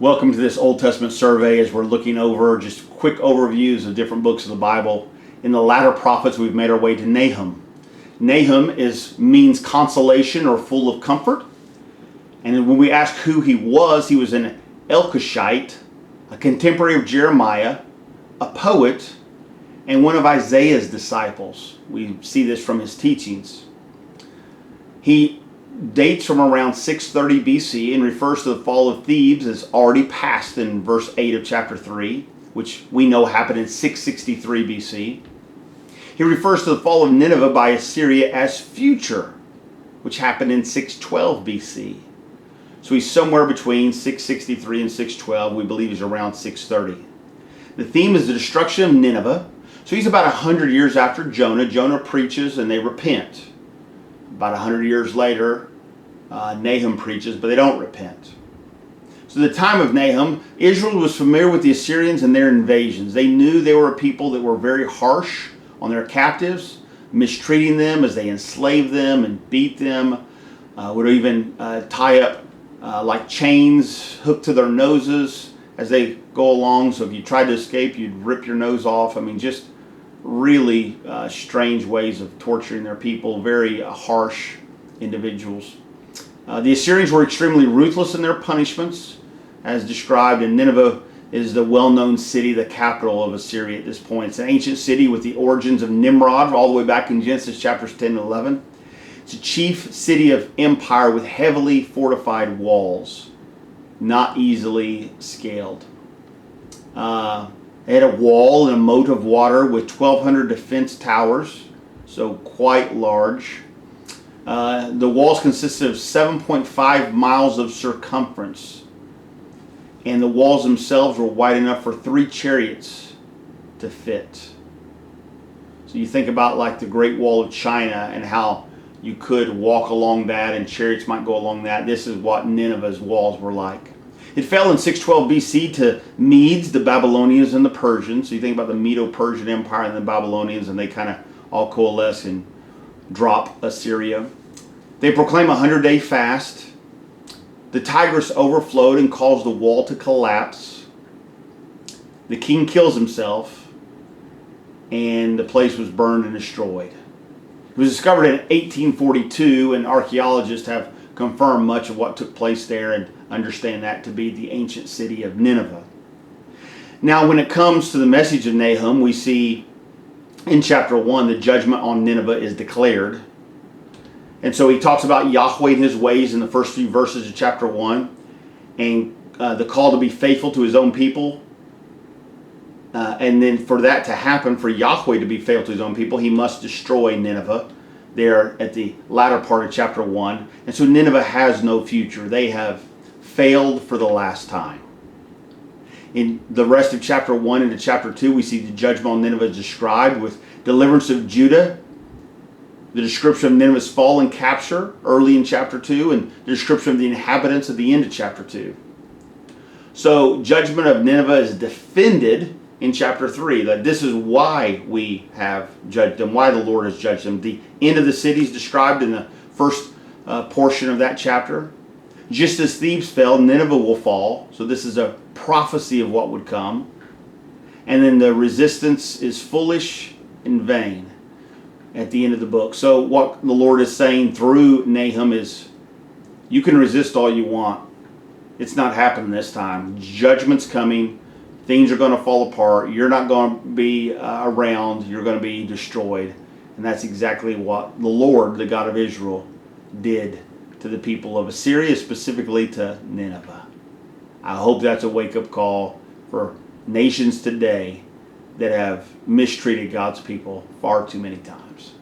Welcome to this Old Testament survey as we're looking over just quick overviews of different books of the Bible. In the latter prophets, we've made our way to Nahum. Nahum means consolation or full of comfort. And when we ask who he was an Elkoshite, a contemporary of Jeremiah, a poet, and one of Isaiah's disciples. We see this from his teachings. He dates from around 630 BC and refers to the fall of Thebes as already past in verse 8 of chapter 3, which we know happened in 663 BC. He refers to the fall of Nineveh by Assyria as future, which happened in 612 BC. So he's somewhere between 663 and 612. We believe he's around 630. The theme is the destruction of Nineveh. So he's about 100 years after Jonah. Jonah preaches and they repent. About 100 years later, Nahum preaches, but they don't repent. So the time of Nahum, Israel was familiar with the Assyrians and their invasions. They knew they were a people that were very harsh on their captives, mistreating them as they enslaved them and beat them, would even tie up like chains hooked to their noses as they go along. So if you tried to escape, you'd rip your nose off. I mean, just really strange ways of torturing their people, very harsh individuals. The Assyrians were extremely ruthless in their punishments, as described, and Nineveh is the well-known city, the capital of Assyria at this point. It's an ancient city with the origins of Nimrod all the way back in Genesis chapters 10 and 11. It's a chief city of empire with heavily fortified walls, not easily scaled. They had a wall and a moat of water with 1,200 defense towers, so quite large. The walls consisted of 7.5 miles of circumference, and the walls themselves were wide enough for 3 chariots to fit. So you think about like the Great Wall of China and how you could walk along that and chariots might go along that. This is what Nineveh's walls were like. It fell in 612 BC to Medes, the Babylonians, and the Persians. So you think about the Medo-Persian Empire and the Babylonians, and they kind of all coalesce and drop Assyria. They proclaim a 100-day fast. The Tigris overflowed and caused the wall to collapse. The king kills himself, and the place was burned and destroyed. It was discovered in 1842, and archaeologists have confirmed much of what took place there and understand that to be the ancient city of Nineveh. Now, when it comes to the message of Nahum, we see in chapter 1 the judgment on Nineveh is declared. And so he talks about Yahweh and his ways in the first few verses of chapter 1 and the call to be faithful to his own people. And then for that to happen, for Yahweh to be faithful to his own people, he must destroy Nineveh there at the latter part of chapter 1. And so Nineveh has no future. They have failed for the last time. In the rest of chapter 1 into chapter 2, we see the judgment on Nineveh described with deliverance of Judah, the description of Nineveh's fall and capture early in chapter 2, and the description of the inhabitants at the end of chapter 2. So judgment of Nineveh is defended in chapter 3, that this is why we have judged them, why the Lord has judged them. The end of the city is described in the first portion of that chapter. Just as Thebes fell, Nineveh will fall. So this is a prophecy of what would come. And then the resistance is foolish and vain at the end of the book. So what the Lord is saying through Nahum is, you can resist all you want. It's not happening this time. Judgment's coming. Things are going to fall apart. You're not going to be around. You're going to be destroyed. And that's exactly what the Lord, the God of Israel, did to the people of Assyria, specifically to Nineveh. I hope that's a wake-up call for nations today that have mistreated God's people far too many times.